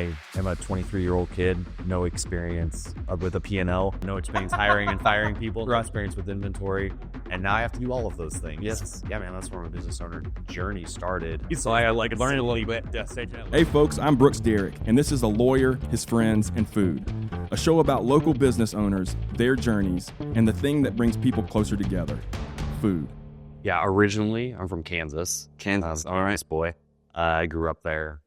I am a 23-year-old kid, no experience with a P&L, no experience hiring and firing people, no experience with inventory, and now I have to do all of those things. Yes. Yeah, man, that's where my business owner journey started. So I like learning a little bit. Hey folks, I'm Brooks Derrick, and this is A Lawyer, His Friends, and Food, a show about local business owners, their journeys, and the thing that brings people closer together, food. Yeah, originally, I'm from Kansas. All right. Boy. I grew up there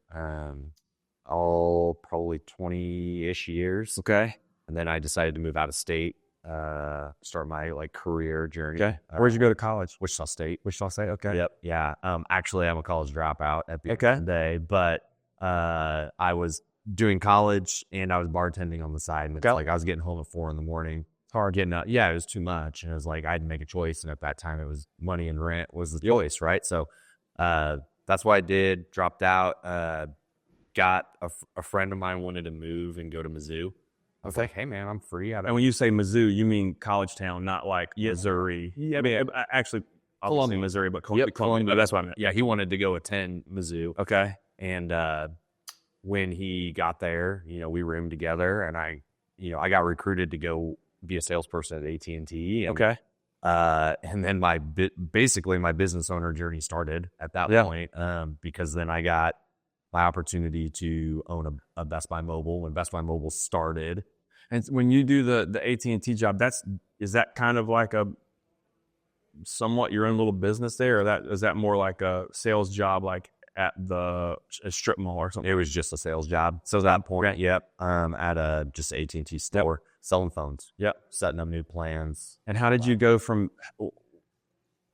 all probably 20-ish years. Okay. And then I decided to move out of state, start my career journey. Okay. Where'd you go to college? Wichita State. Wichita State. Okay. Yep. Yeah. Actually, I'm a college dropout at the Okay. end of the day, but I was doing college and I was bartending on the side. And it's Okay. I was getting home at 4 a.m. It's hard. getting up. Yeah, it was too much. And it was I had to make a choice. And at that time, it was money and rent was the choice, right? So that's what I did. Dropped out. Got a friend of mine wanted to move and go to Mizzou. I was like, hey, man, I'm free. And when you say Mizzou, you mean college town, not like Missouri. Yeah, I mean, actually, Columbia, Missouri, but Columbia. That's what I meant. Yeah, he wanted to go attend Mizzou. Okay. And when he got there, we roomed together, and I got recruited to go be a salesperson at AT&T. Okay. And then my business owner journey started at that point, because then I got my opportunity to own a Best Buy Mobile when Best Buy Mobile started. And when you do the AT&T job, is that kind of like a somewhat your own little business there, or is that more like a sales job, like at a strip mall or something? It was just a sales job. So at that point, at just AT&T store, selling phones. Yep. Setting up new plans. And how did you go from?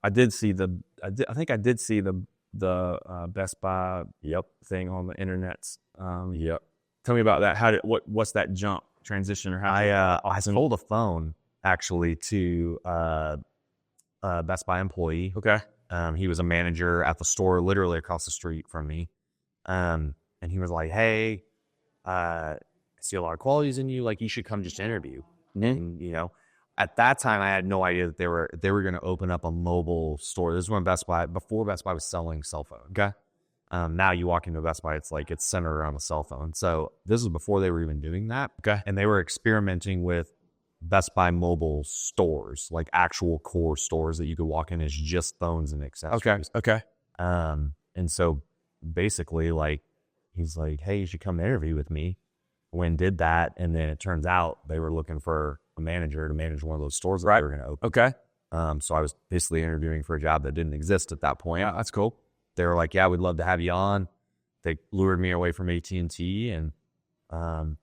I think I did see the Best Buy thing on the internet. Tell me about that. What's that jump transition, or how? I sold a phone actually to a Best Buy employee. Okay. He was a manager at the store literally across the street from me. And he was like, hey, I see a lot of qualities in you. You should come just interview. Mm-hmm. And, at that time, I had no idea that they were going to open up a mobile store. This is when before Best Buy was selling cell phones. Okay. Now you walk into a Best Buy, it's centered around a cell phone. So this is before they were even doing that. Okay. And they were experimenting with Best Buy mobile stores, actual core stores that you could walk in as just phones and accessories. Okay. And so basically, he's like, hey, you should come interview with me. When did that, and then it turns out they were looking for a manager to manage one of those stores that they were going to open. Okay. So I was basically interviewing for a job that didn't exist at that point. Yeah, that's cool. They were like, yeah, we'd love to have you on. They lured me away from AT&T, and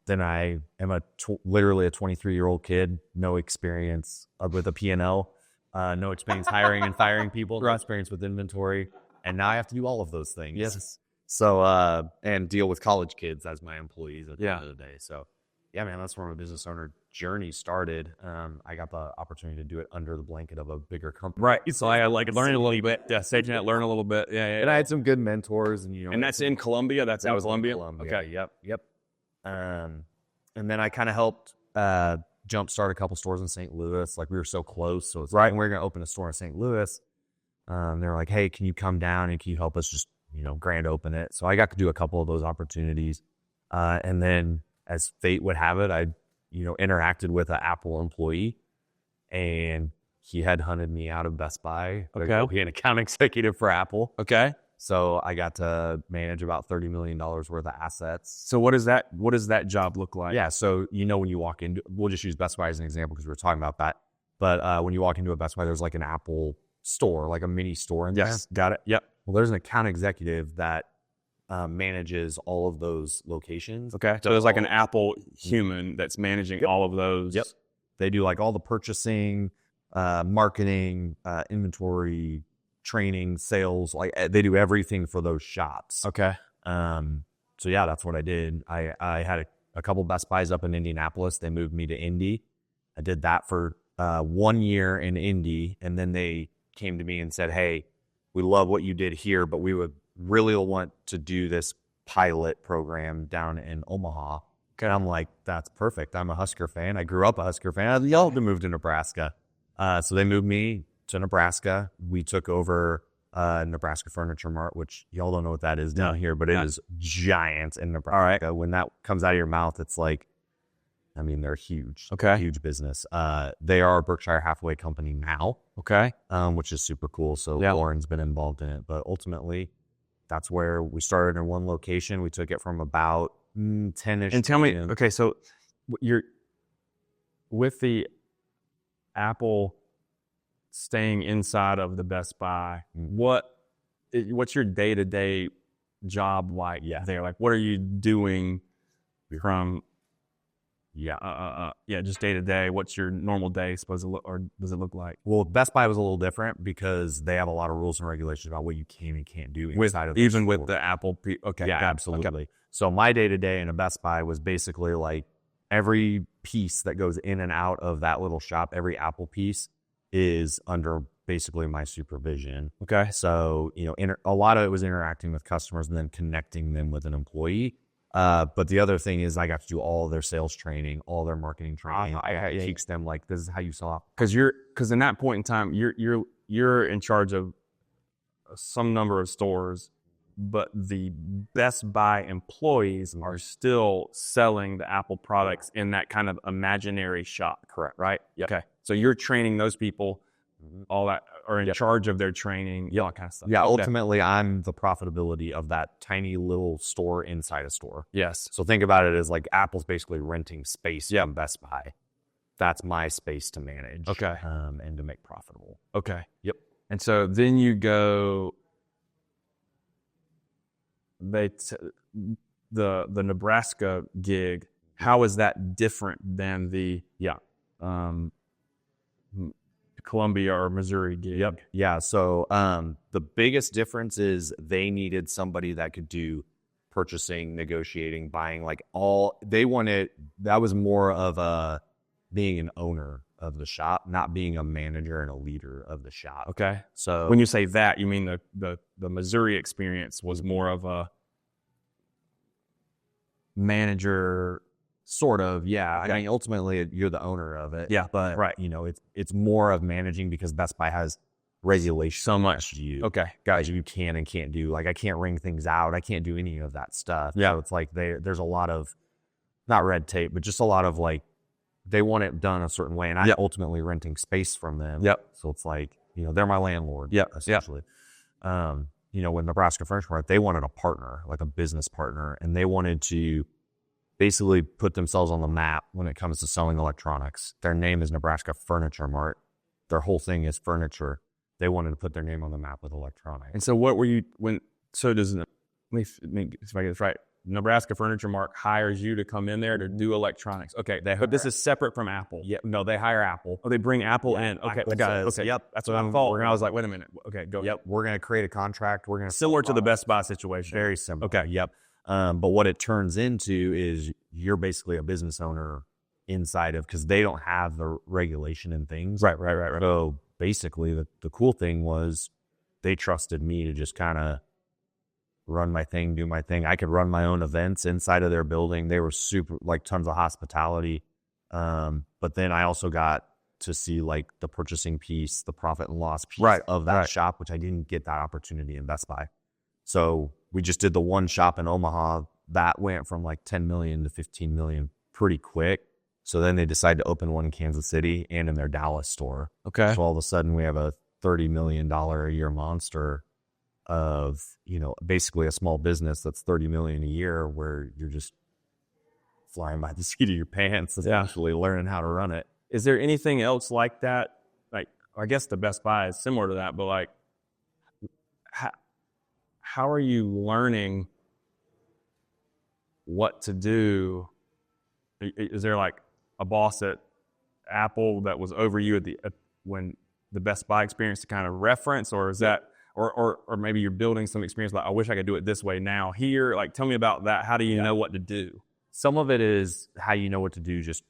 then I am literally a 23-year-old kid, no experience with a P&L, no experience hiring and firing people, no experience with inventory, and now I have to do all of those things. Yes. So, and deal with college kids as my employees at the end of the day. So, yeah, man, that's where my business owner journey started. I got the opportunity to do it under the blanket of a bigger company. Right. So I learning a little bit. Yeah, stage net, learn a little bit. Yeah. And I had some good mentors, and And that's in Columbia. That's out of Columbia. Okay. Yep. And then I kind of helped jumpstart a couple stores in St. Louis. We were so close, so it's right. And we're going to open a store in St. Louis. They're like, hey, can you come down and can you help us just grand open it? So I got to do a couple of those opportunities. And then as fate would have it, I, interacted with an Apple employee, and he headhunted me out of Best Buy. Okay. To be an account executive for Apple. Okay. So I got to manage about $30 million worth of assets. So what does that job look like? Yeah. So, when you walk into, we'll just use Best Buy as an example because we were talking about that. But when you walk into a Best Buy, there's an Apple store, a mini store in there. Yes. Got it. Yep. Well, there's an account executive that manages all of those locations. Okay. So there's an Apple human that's managing all of those. Yep. They do all the purchasing, marketing, inventory, training, sales. They do everything for those shops. Okay. So yeah, that's what I did. I had a couple Best Buys up in Indianapolis. They moved me to Indy. I did that for 1 year in Indy, and then they came to me and said, hey, we love what you did here, but we would really want to do this pilot program down in Omaha. And I'm like, that's perfect. I'm a Husker fan. I grew up a Husker fan. I'd love to move to Nebraska. So they moved me to Nebraska. We took over Nebraska Furniture Mart, which y'all don't know what that is down here, but it is giant in Nebraska. When that comes out of your mouth, it's like, I mean, they're huge. Okay. Huge business. They are a Berkshire Hathaway company now. Okay. Which is super cool. So Lauren's been involved in it. But ultimately, that's where we started in one location. We took it from about 10-ish. And tell me, okay, so you're with the Apple staying inside of the Best Buy, what's your day-to-day job like there? Like, what are you doing from just day-to-day? What's your normal day supposed to look, or does it look like? Well, Best Buy was a little different because they have a lot of rules and regulations about what you can and can't do inside of the even store. with the Apple. Okay, yeah, absolutely. Okay. So my day-to-day in a Best Buy was basically like every piece that goes in and out of that little shop, every Apple piece is under basically my supervision. Okay. So, a lot of it was interacting with customers and then connecting them with an employee. But the other thing is I got to do all their sales training, all their marketing training. I teach them like, this is how you sell Apple. Because in that point in time, you're in charge of some number of stores, but the Best Buy employees are still selling the Apple products in that kind of imaginary shop. Correct. Right? Yep. Okay. So you're training those people, all that, are in charge of their training, all that kind of stuff. Yeah, ultimately, I'm the profitability of that tiny little store inside a store. Yes. So think about it as like Apple's basically renting space from Best Buy. That's my space to manage. Okay. And to make profitable. Okay. Yep. And so then you go, the Nebraska gig, how is that different than the Columbia or Missouri gig? Yep. Yeah. So the biggest difference is they needed somebody that could do purchasing, negotiating, buying, like they wanted. That was more of being an owner of the shop, not being a manager and a leader of the shop. Okay. So when you say that, you mean the Missouri experience was more of a manager. Sort of, yeah. Okay. I mean, ultimately, you're the owner of it. Yeah, but right. It's more of managing because Best Buy has regulations. So much. Okay, guys, you can and can't do. Like, I can't ring things out. I can't do any of that stuff. Yeah, so it's like there's a lot of not red tape, but just a lot of like they want it done a certain way, and I'm ultimately renting space from them. Yep. So it's like they're my landlord. Yep. Essentially. Yep. With Nebraska Furniture Mart, they wanted a partner, like a business partner, and they wanted to basically put themselves on the map when it comes to selling electronics. Their name is Nebraska Furniture Mart. Their whole thing is furniture. They wanted to put their name on the map with electronics. And so what were you, does, let me see if I get this right. Nebraska Furniture Mart hires you to come in there to do electronics. Okay, this is separate from Apple. Yeah, no, they hire Apple. Oh, they bring Apple in. Okay, I got it. Okay, yep. That's what I thought. I was like, wait a minute. Okay, go. Yep, we're going to create a contract. We're going to similar to the Best Buy situation. Very similar. Okay, yep. But what it turns into is you're basically a business owner inside of, because they don't have the regulation and things. Right. So basically the cool thing was they trusted me to just kind of run my thing, do my thing. I could run my own events inside of their building. They were super, like, tons of hospitality. But then I also got to see like the purchasing piece, the profit and loss piece of that shop, which I didn't get that opportunity in Best Buy. So we just did the one shop in Omaha that went from like 10 million to 15 million pretty quick. So then they decided to open one in Kansas City and in their Dallas store. Okay. So all of a sudden we have a $30 million a year monster of, basically a small business that's 30 million a year, where you're just flying by the seat of your pants, essentially learning how to run it. Is there anything else like that? Like, I guess the Best Buy is similar to that, but like, how are you learning what to do? Is there like a boss at Apple that was over you when the Best Buy experience to kind of reference, or is that, or maybe you're building some experience like, I wish I could do it this way now here? Like, tell me about that. How do you know what to do? Some of it is how you know what to do, just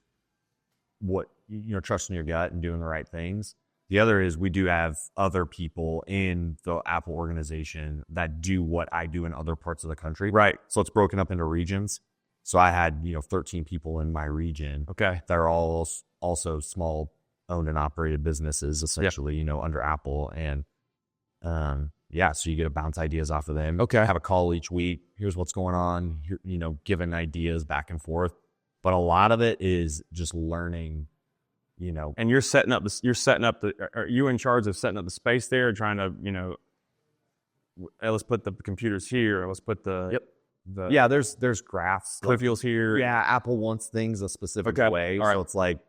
trusting your gut and doing the right things. The other is we do have other people in the Apple organization that do what I do in other parts of the country. Right. So it's broken up into regions. So I had, 13 people in my region. Okay. That are all also small owned and operated businesses, essentially, under Apple. And yeah, so you get to bounce ideas off of them. Okay. Have a call each week. Here's what's going on. Giving ideas back and forth. But a lot of it is just learning, And you're setting up are you in charge of setting up the space there, trying to, hey, let's put the computers here, or let's put the yeah, there's graphs. clip wheels here. Yeah, Apple wants things a specific way. All right. So it's like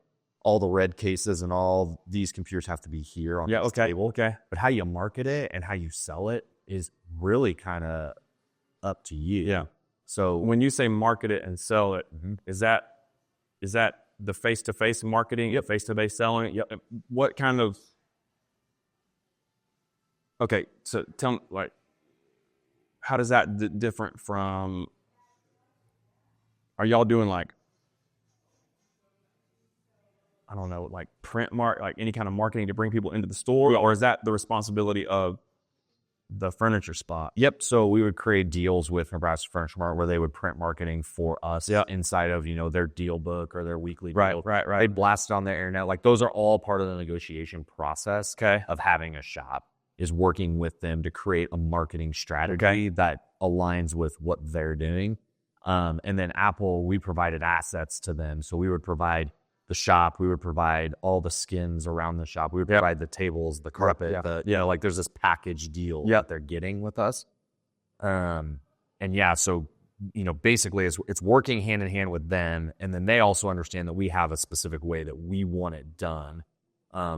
all the red cases and all these computers have to be here on this table. Okay. But how you market it and how you sell it is really kind of up to you. Yeah. So When you say market it and sell it, is that the face-to-face marketing, face-to-face selling? Yep. What kind of... Okay, so tell me, like, how does that different from... Are y'all doing, like, I don't know, like like any kind of marketing to bring people into the store? Or is that the responsibility of the furniture spot? Yep. So we would create deals with Nebraska Furniture Mart where they would print marketing for us inside of, their deal book or their weekly deal. Right. They'd blast it on the internet. Like those are all part of the negotiation process of having a shop, is working with them to create a marketing strategy that aligns with what they're doing. And then Apple, we provided assets to them. So we would provide the shop, we would provide all the skins around the shop, we would provide the tables, the carpet, like there's this package deal that they're getting with us. So basically it's working hand in hand with them, and then they also understand that we have a specific way that we want it done.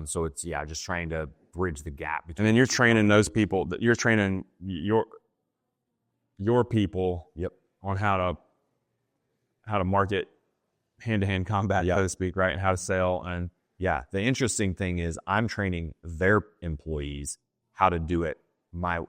So it's just trying to bridge the gap between. And then you're training those people, that you're training your people on how to market hand-to-hand combat, so to speak, right? And how to sell. And the interesting thing is I'm training their employees how to do it.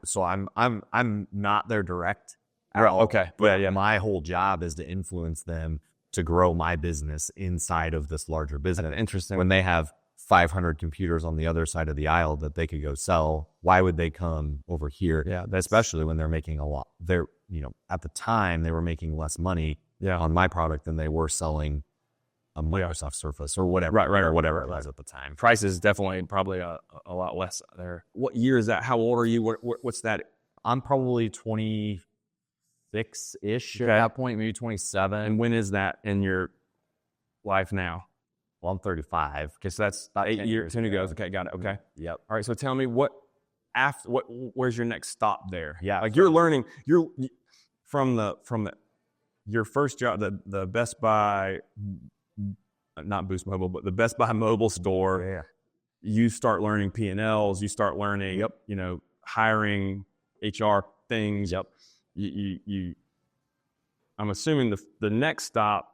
So I'm not their direct at all. Okay. But my whole job is to influence them to grow my business inside of this larger business. Interesting. When they have 500 computers on the other side of the aisle that they could go sell, why would they come over here? Yeah, especially when they're making a lot. They're, at the time they were making less money on my product than they were selling a Microsoft Surface or whatever. Right. Or whatever it was at the time. Price is definitely probably a lot less there. What year is that? How old are you? What's that? I'm probably 26-ish at that point, maybe 27. And when is that in your life now? Well, I'm 35. Okay, so that's about 8 years. 10 ago. Okay, got it. Okay. Yep. All right, so tell me where's your next stop there? Yeah. Like you're learning, from your first job, the Best Buy, not Boost Mobile, but the Best Buy mobile store. Yeah. You start learning P&Ls. You start learning, hiring, HR things. Yep. I'm assuming the next stop,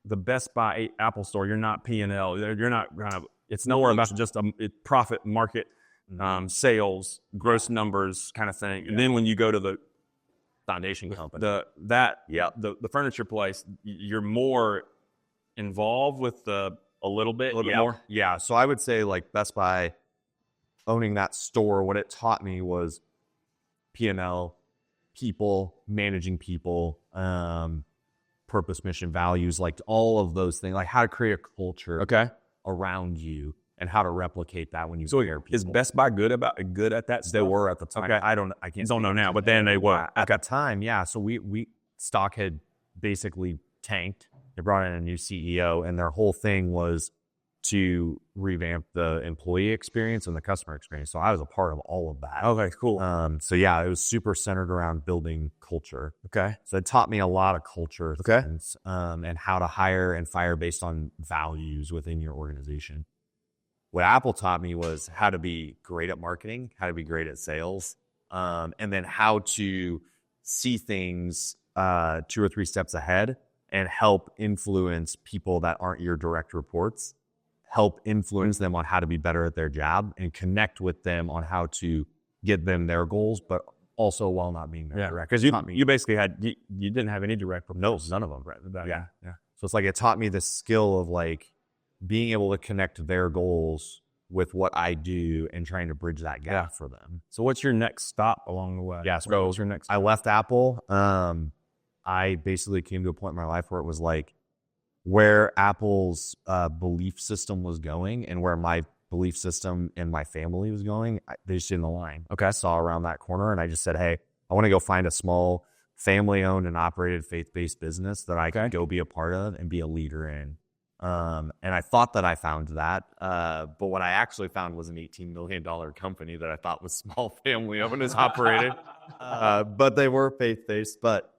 the Best Buy Apple store, you're not P&L. You're not kind of. It's nowhere about just profit, market, sales, gross numbers kind of thing. And then when you go to the foundation company, the furniture place, you're more involved with a little bit more. Yeah. So I would say like Best Buy, owning that store, what it taught me was P&L, people, managing people, purpose, mission, values, like all of those things, like how to create a culture around you and how to replicate that when you hire people. Is Best Buy good at that stuff? They were at the time. Okay. I don't know now, but then they were at that time. Yeah. So we stock had basically tanked. They brought in a new CEO, and their whole thing was to revamp the employee experience and the customer experience. So I was a part of all of that. Okay, cool. So it was super centered around building culture. Okay. So it taught me a lot of culture things, and how to hire and fire based on values within your organization. What Apple taught me was how to be great at marketing, how to be great at sales, and then how to see things 2 or 3 steps ahead and help influence people that aren't your direct reports, help influence them on how to be better at their job, and connect with them on how to get them their goals, but also while not being their direct. Because you basically you didn't have any direct reports. No, none of them. Right. Yeah. So it's like it taught me the skill of like being able to connect their goals with what I do and trying to bridge that gap for them. So what's your next stop along the way? Yeah. So what's your next stop? I left Apple. I basically came to a point in my life where it was like where Apple's belief system was going and where my belief system and my family was going, they just didn't align. Okay. I saw around that corner and I just said, hey, I want to go find a small family-owned and operated faith-based business that I can go be a part of and be a leader in. And I thought that I found that, but what I actually found was an $18 million company that I thought was small family-owned and operated, but they were faith-based. But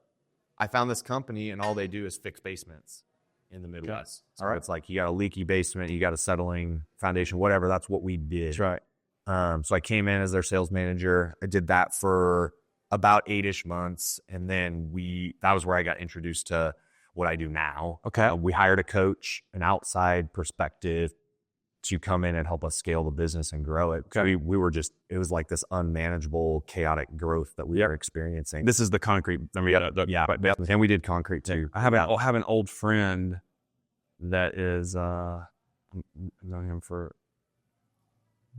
I found this company, and all they do is fix basements in the Midwest. So it's like you got a leaky basement, you got a settling foundation, whatever. That's what we did. That's right. So I came in as their sales manager. I did that for about 8-ish months, and then that was where I got introduced to what I do now. Okay. We hired a coach, an outside perspective, to come in and help us scale the business and grow it. Okay. We were just, it was like this unmanageable, chaotic growth that we were experiencing. This is the concrete. I mean, And we did concrete too. I have an old friend that is, I've known him for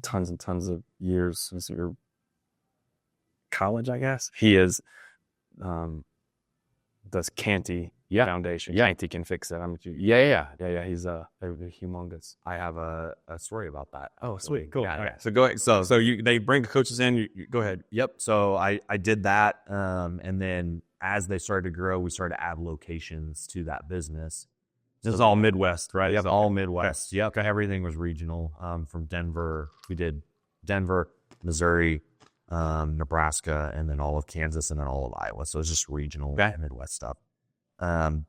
tons and tons of years since we were college, I guess. He is, does Canty Foundation. Yeah. Canty can fix it. Yeah. He's they're humongous. I have a story about that. Oh, sweet. Cool. Yeah. Okay. So go ahead. So they bring the coaches in. You go ahead. Yep. So I did that. And then as they started to grow, we started to add locations to that business. This is all Midwest, right? Yep. All Midwest. Okay. Yep. Okay. Everything was regional. From Denver, we did Denver, Missouri, Nebraska, and then all of Kansas, and then all of Iowa. So it was just regional Midwest stuff.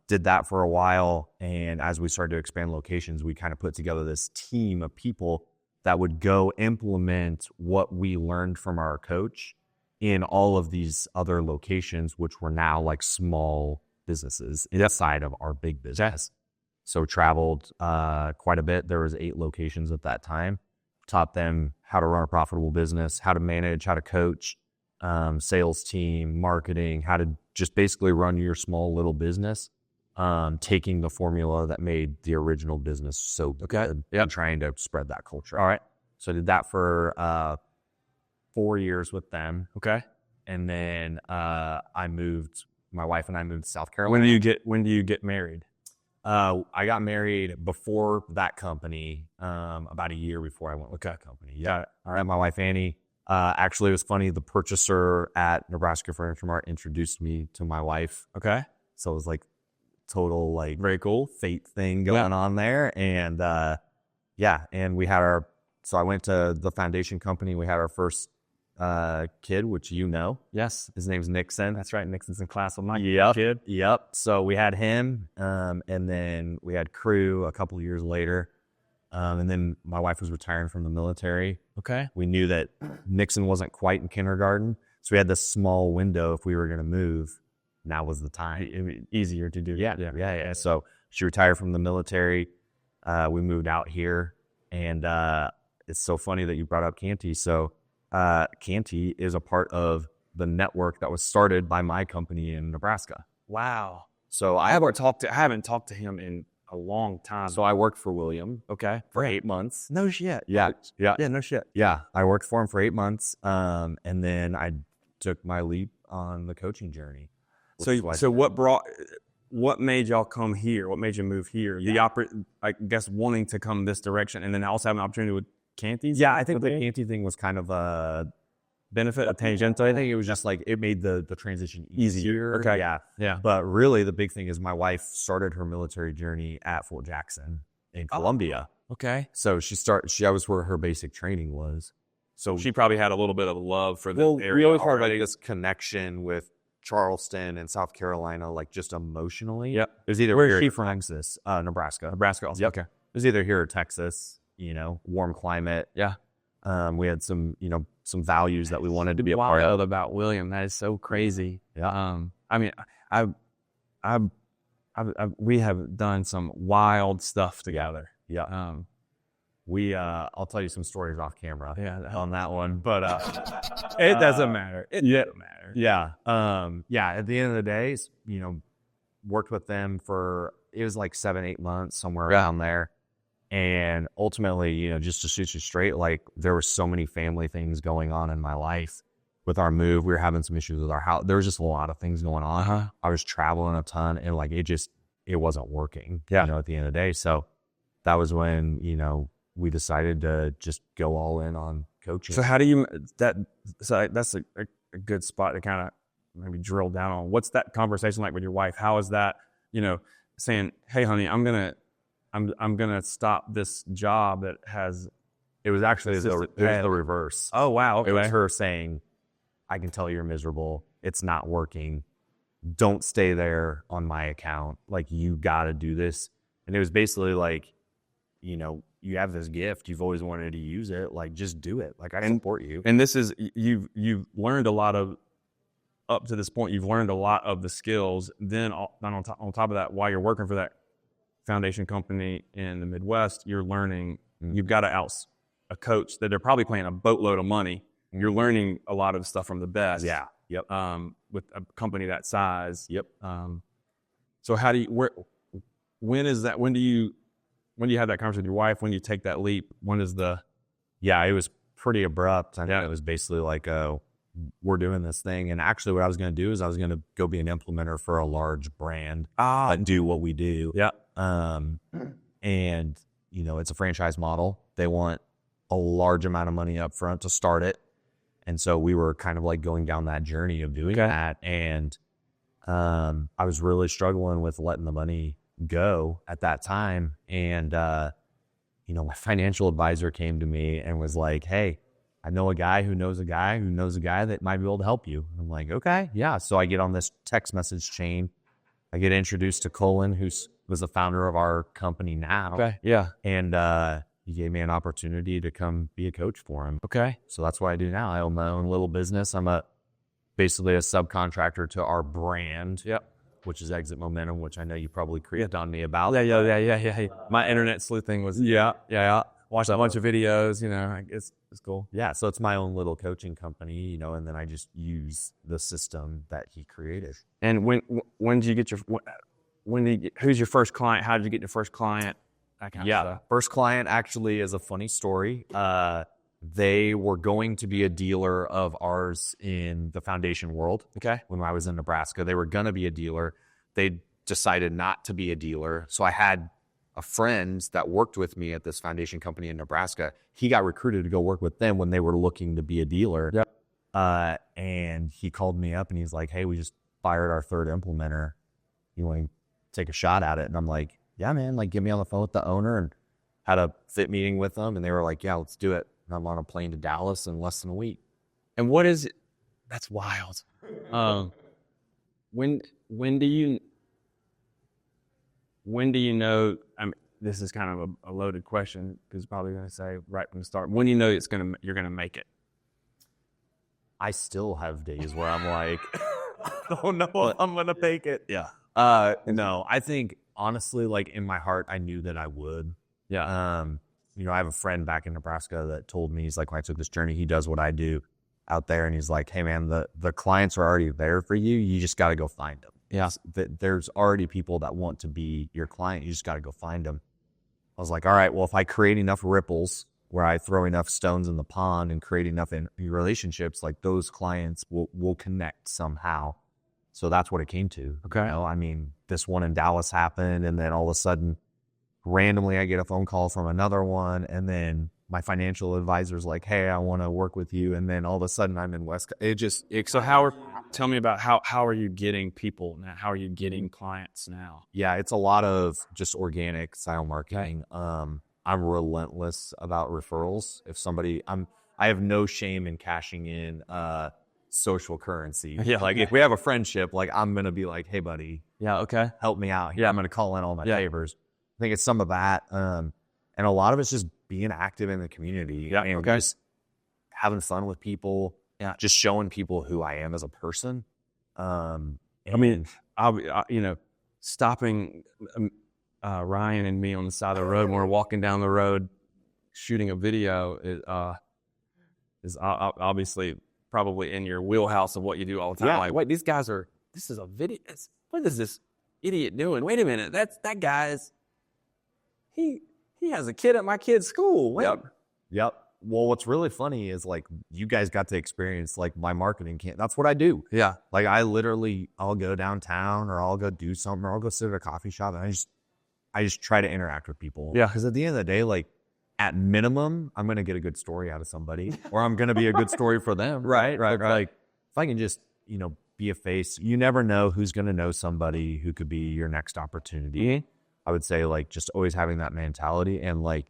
Did that for a while, and as we started to expand locations, we kind of put together this team of people that would go implement what we learned from our coach in all of these other locations, which were now like small businesses inside of our big business. So traveled quite a bit. There was 8 locations at that time. Taught them how to run a profitable business, how to manage, how to coach, sales team, marketing, how to just basically run your small little business, taking the formula that made the original business so good and trying to spread that culture. All right. So I did that for 4 years with them. Okay. And then my wife and I moved to South Carolina. When do you get married? I got married before that company, about a year before I went with that company. Yeah. All right. My wife, Annie. Actually, it was funny. The purchaser at Nebraska Furniture Mart introduced me to my wife. Okay. So it was like total, like, very cool fate thing going on there. And, and we had so I went to the foundation company. We had our first, kid, which Yes. his name's Nixon. That's right. Nixon's in class with my kid. Yep. So we had him, and then we had Crew a couple of years later. And then my wife was retiring from the military. Okay. We knew that Nixon wasn't quite in kindergarten. So we had this small window if we were going to move. Now was the time. Easier to do. Yeah. So she retired from the military. We moved out here. And it's so funny that you brought up Canty. So Canty is a part of the network that was started by my company in Nebraska. Wow. So I haven't talked to him in a long time. So I worked for William. Okay. For 8 months. No shit. Yeah. No shit. Yeah. I worked for him for 8 months. And then I took my leap on the coaching journey. So what made y'all come here? What made you move here? I guess wanting to come this direction, and then also have an opportunity with Canty's? Yeah, I think the Canty thing was kind of a benefit, a tangential. I think it was just like, it made the transition easier. Okay. Yeah. But really the big thing is my wife started her military journey at Fort Jackson in Columbia. Okay. So that was where her basic training was. So she probably had a little bit of love for the area. We always had like this connection with Charleston and South Carolina, like just emotionally. Yep. It was either Where is she from? Texas, Nebraska. Nebraska also. Yep. Okay. It was either here or Texas, warm climate. Yeah. We had some values that we wanted to be a part part of. About William. That is so crazy. Yeah. I mean, we have done some wild stuff together. Yeah. I'll tell you some stories off camera. Yeah. On that one, but it doesn't matter. It doesn't matter. Yeah. At the end of the day, worked with them it was like 7-8 months, somewhere around there. And ultimately, just to shoot you straight, like there were so many family things going on in my life. With our move, we were having some issues with our house. There was just a lot of things going on. I was traveling a ton, and like it wasn't working. At the end of the day. So that was when we decided to just go all in on coaching. So how do you that's a good spot to kind of maybe drill down on. What's that conversation like with your wife? How is that, saying, hey honey, I'm gonna stop this job that has. It was actually the reverse. Oh wow. Okay. It was her saying, I can tell you're miserable. It's not working. Don't stay there on my account. Like, you got to do this. And it was basically like, you have this gift. You've always wanted to use it. Like, just do it. Like, I support you. And this is, you've learned a lot of, up to this point, you've learned a lot of the skills. Then on top of that, while you're working for that foundation company in the Midwest, you're learning, you've got a coach that they're probably paying a boatload of money. You're learning a lot of stuff from the best. Yeah. Yep. With a company that size. Yep. So how do you, when do you have that conversation with your wife? When do you take that leap? When is Yeah, it was pretty abrupt. I mean, it was basically like, we're doing this thing. And actually what I was going to do is I was going to go be an implementer for a large brand and do what we do. Yeah. And, it's a franchise model. They want a large amount of money up front to start it. And so we were kind of like going down that journey of doing that. And I was really struggling with letting the money go at that time. And, my financial advisor came to me and was like, hey, I know a guy who knows a guy who knows a guy that might be able to help you. And I'm like, okay, yeah. So I get on this text message chain. I get introduced to Colin, who was the founder of our company now. Okay. Yeah. And, he gave me an opportunity to come be a coach for him. Okay. So that's what I do now. I own my own little business. I'm basically a subcontractor to our brand, which is Exit Momentum, which I know you probably creeped on me about. Yeah. My internet sleuthing was, watched a bunch of videos, it's cool. Yeah, so it's my own little coaching company, and then I just use the system that he created. And when did you get who's your first client? How did you get your first client? First client actually is a funny story. They were going to be a dealer of ours in the foundation world. Okay. When I was in Nebraska, they were going to be a dealer. They decided not to be a dealer. So I had a friend that worked with me at this foundation company in Nebraska. He got recruited to go work with them when they were looking to be a dealer. Yep. And he called me up and he's like, hey, we just fired our third implementer. You want to take a shot at it? And I'm like, yeah, man, like get me on the phone with the owner, and had a fit meeting with them. And they were like, yeah, let's do it. And I'm on a plane to Dallas in less than a week. And what is it? That's wild. When do you know, I mean, this is kind of a loaded question because probably going to say right from the start. When do you know you're going to make it? I still have days where I'm like, I don't know if I'm going to make it. Yeah. No, I think honestly, like in my heart, I knew that I would. Yeah. I have a friend back in Nebraska that told me, he's like, when I took this journey, he does what I do out there. And he's like, hey man, the clients are already there for you. You just got to go find them. Yeah. There's already people that want to be your client. You just got to go find them. I was like, all right, well, if I create enough ripples where I throw enough stones in the pond and create enough in relationships, like those clients will connect somehow. So that's what it came to. Okay. I mean, this one in Dallas happened, and then all of a sudden, randomly, I get a phone call from another one, and then my financial advisor's like, hey, I want to work with you. And then all of a sudden, I'm in West. Tell me about how are you getting people now? How are you getting clients now? Yeah, it's a lot of just organic style marketing. I'm relentless about referrals. I have no shame in cashing in social currency. Yeah. Like if we have a friendship, like I'm going to be like, hey buddy, yeah, okay, help me out here. Yeah. I'm going to call in all my favors. I think it's some of that. And a lot of it's just being active in the community. Yeah. And Okay. just having fun with people. Yeah. Just showing people who I am as a person. I mean, stopping Ryan and me on the side of the road when we're walking down the road shooting a video is obviously probably in your wheelhouse of what you do all the time. Yeah. Like, wait, this is a video. What is this idiot doing? Wait a minute. That guy's, he has a kid at my kid's school. Wait. Yep. Well, what's really funny is like you guys got to experience like my marketing camp. That's what I do. Yeah. Like I'll go downtown or I'll go do something or I'll go sit at a coffee shop and I just try to interact with people. Yeah. Because at the end of the day, like at minimum, I'm going to get a good story out of somebody, or I'm going to be a good story for them. Right. Like if I can just, be a face, you never know who's going to know somebody who could be your next opportunity. I would say like just always having that mentality. And like,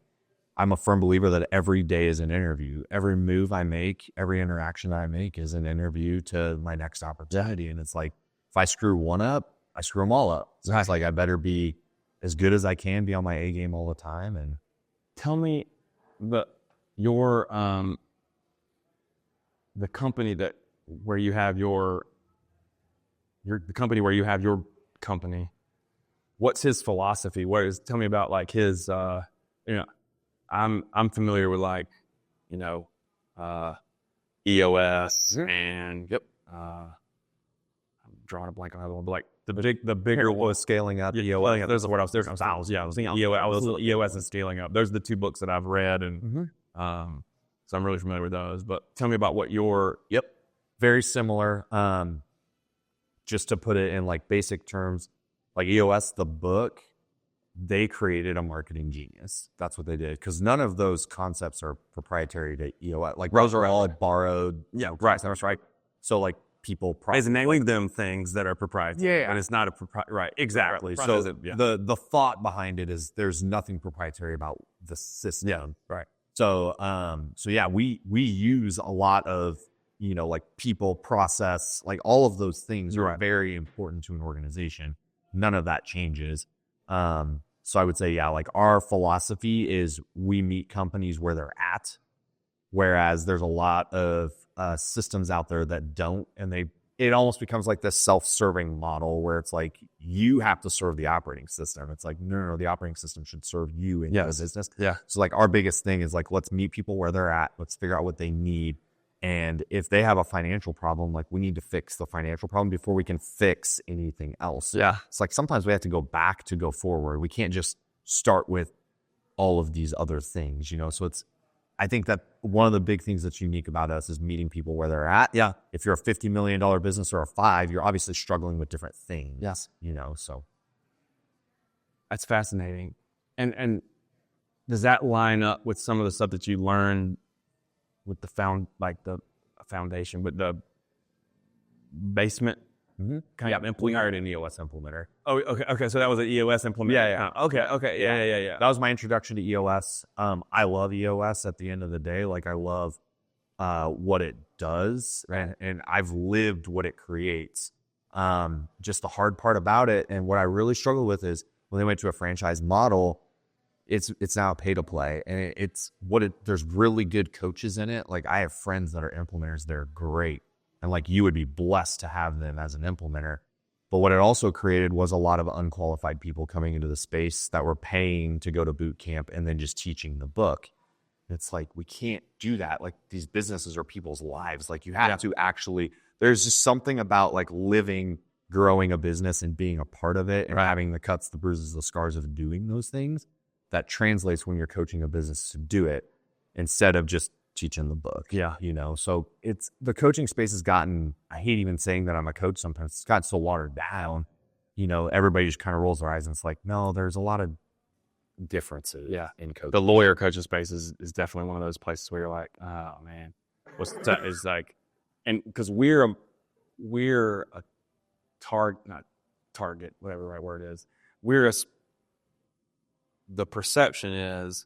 I'm a firm believer that every day is an interview. Every move I make, every interaction I make is an interview to my next opportunity. And it's like, if I screw one up, I screw them all up. So it's like, I better be as good as I can, be on my A game all the time. And tell me the company where you have your company, what's his philosophy? Tell me about like his, I'm familiar with like, EOS and I'm drawing a blank on another one, but like the bigger one was scaling up. EOS. There's the word I was styles. Yeah, I was thinking EOS and scaling up. Those are the two books that I've read, and so I'm really familiar with those. But tell me about what your very similar. Just to put it in like basic terms, like EOS, the book, they created a marketing genius. That's what they did. Because none of those concepts are proprietary to EOS. Like those are all borrowed. Yeah, right. That's right. So like people is nailing them things that are proprietary. Yeah. And it's not right. Exactly. Right. So the thought behind it is there's nothing proprietary about the system. Yeah. Right. So we use a lot of like people, process, like all of those things are very important to an organization. None of that changes. So I would say, like our philosophy is we meet companies where they're at, whereas there's a lot of systems out there that don't, and it almost becomes like this self-serving model where it's like you have to serve the operating system. It's like, no, the operating system should serve you in the business. Yeah. So like our biggest thing is like, let's meet people where they're at. Let's figure out what they need. And if they have a financial problem, like we need to fix the financial problem before we can fix anything else. Yeah. It's like sometimes we have to go back to go forward. We can't just start with all of these other things, So I think that one of the big things that's unique about us is meeting people where they're at. Yeah. If you're a $50 million business or a 5, you're obviously struggling with different things. Yes. So. That's fascinating. And does that line up with some of the stuff that you learned with the foundation, with the basement? We hired an EOS implementer. Oh, okay. So that was an EOS implementer. Yeah. Okay. Yeah. That was my introduction to EOS. I love EOS at the end of the day. Like I love what it does, and I've lived what it creates. Just the hard part about it, and what I really struggle with is when they went to a franchise model, it's now a pay to play, and there's really good coaches in it. Like I have friends that are implementers, they're great. And like you would be blessed to have them as an implementer. But what it also created was a lot of unqualified people coming into the space that were paying to go to boot camp and then just teaching the book. It's like, we can't do that. Like these businesses are people's lives. Like you have to actually, there's just something about like living, growing a business and being a part of it and having the cuts, the bruises, the scars of doing those things that translates when you're coaching a business to do it instead of just teaching the book. Yeah. So it's the coaching space has gotten, I hate even saying that I'm a coach sometimes. It's gotten so watered down. Everybody just kind of rolls their eyes and it's like, no, there's a lot of differences in coaching. The lawyer coaching space is definitely one of those places where you're like, oh man, is like, and because we're a not target, whatever the right word is. The perception is,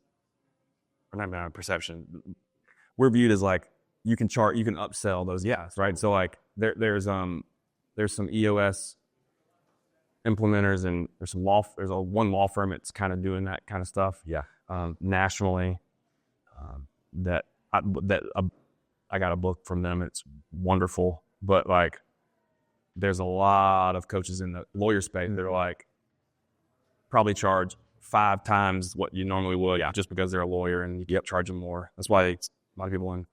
or not a perception, we're viewed as like, you can upsell those right? So like there's some EOS implementers, and there's one law firm that's kind of doing that kind of stuff. Yeah. Nationally, that I got a book from them. It's wonderful, but like there's a lot of coaches in the lawyer space that are like probably charge 5 times what you normally would just because they're a lawyer, and you charge them more. That's why a lot of people in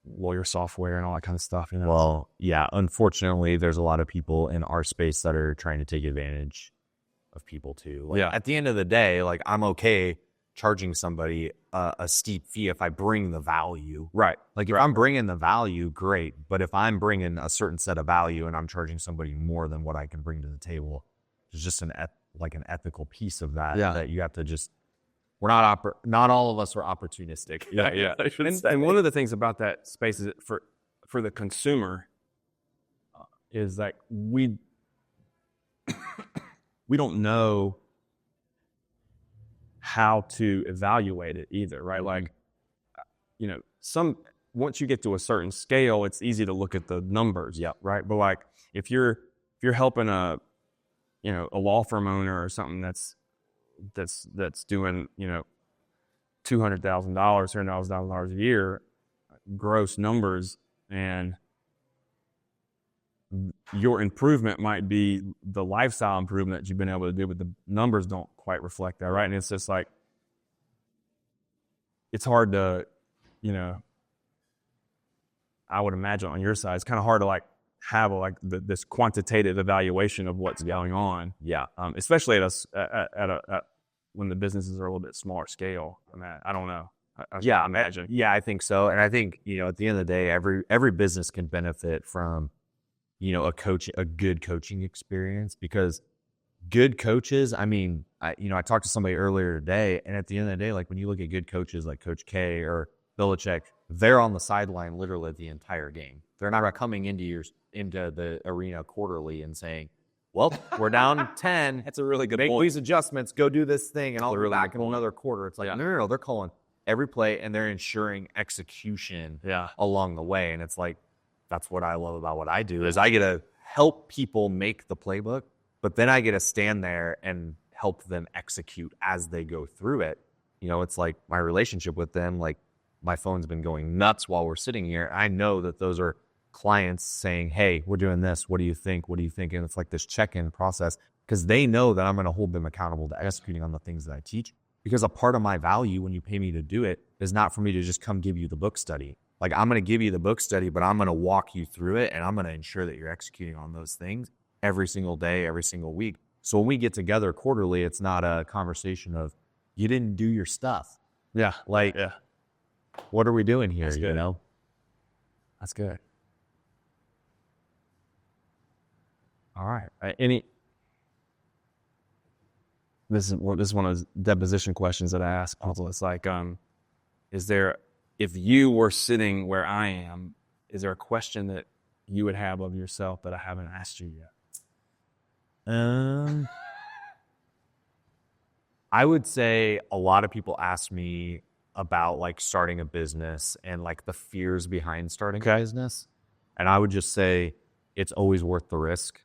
lawyer software and all that kind of stuff. Well, unfortunately, there's a lot of people in our space that are trying to take advantage of people too. Like, at the end of the day, like I'm okay charging somebody a steep fee if I bring the value. Right. Like if I'm bringing the value, great. But if I'm bringing a certain set of value and I'm charging somebody more than what I can bring to the table, there's just an ethical piece of that that you have to just not all of us are opportunistic. Yeah. And one of the things about that space is for the consumer is that we don't know how to evaluate it either, right? Like, once you get to a certain scale, it's easy to look at the numbers, right? But like, if you're helping a law firm owner or something that's doing $200,000, $300,000 a year, gross numbers, and your improvement might be the lifestyle improvement that you've been able to do, but the numbers don't quite reflect that, right? And it's just like, it's hard to, I would imagine on your side, it's kind of hard to like have this quantitative evaluation of what's going on. Yeah. Especially at when the businesses are a little bit smaller scale. I mean, I don't know. I imagine. Yeah, I think so. And I think, at the end of the day, every business can benefit from, a good coaching experience, because good coaches, I mean, I talked to somebody earlier today, and at the end of the day, like when you look at good coaches like Coach K or Belichick, they're on the sideline literally the entire game. They're not coming into the arena quarterly and saying, well, we're down 10. That's a really good Make point. these adjustments, go do this thing, and I'll be back in another quarter. It's like, no, they're calling every play, and they're ensuring execution along the way. And it's like, that's what I love about what I do, is I get to help people make the playbook, but then I get to stand there and help them execute as they go through it. It's like my relationship with them, like my phone's been going nuts while we're sitting here. I know that those are clients saying, hey, we're doing this. What do you think? What do you think? And it's like this check-in process, because they know that I'm going to hold them accountable to executing on the things that I teach. Because a part of my value when you pay me to do it is not for me to just come give you the book study. Like, I'm going to give you the book study, but I'm going to walk you through it, and I'm going to ensure that you're executing on those things every single day, every single week. So when we get together quarterly, it's not a conversation of, you didn't do your stuff. Yeah. Like, what are we doing here? That's good. That's good. All right. This is one of those deposition questions that I ask people. It's like, if you were sitting where I am, is there a question that you would have of yourself that I haven't asked you yet? I would say a lot of people ask me about like starting a business and like the fears behind starting a business. And I would just say it's always worth the risk.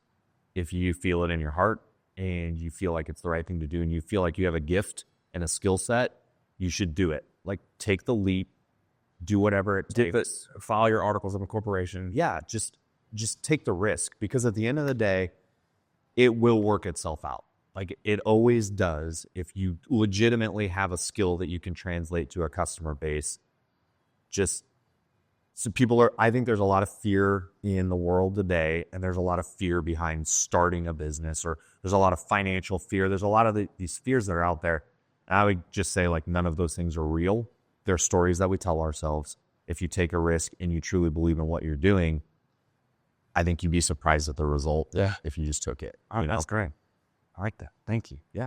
If you feel it in your heart and you feel like it's the right thing to do, and you feel like you have a gift and a skill set, you should do it. Like, take the leap, do whatever it takes. File your articles of incorporation. Yeah, just take the risk, because at the end of the day, it will work itself out. Like, it always does. If you legitimately have a skill that you can translate to a customer base, I think there's a lot of fear in the world today, and there's a lot of fear behind starting a business, or there's a lot of financial fear. There's a lot of these fears that are out there. And I would just say, like, none of those things are real. They're stories that we tell ourselves. If you take a risk and you truly believe in what you're doing, I think you'd be surprised at the result if you just took it. All right, that's great. I like that. Thank you. Yeah.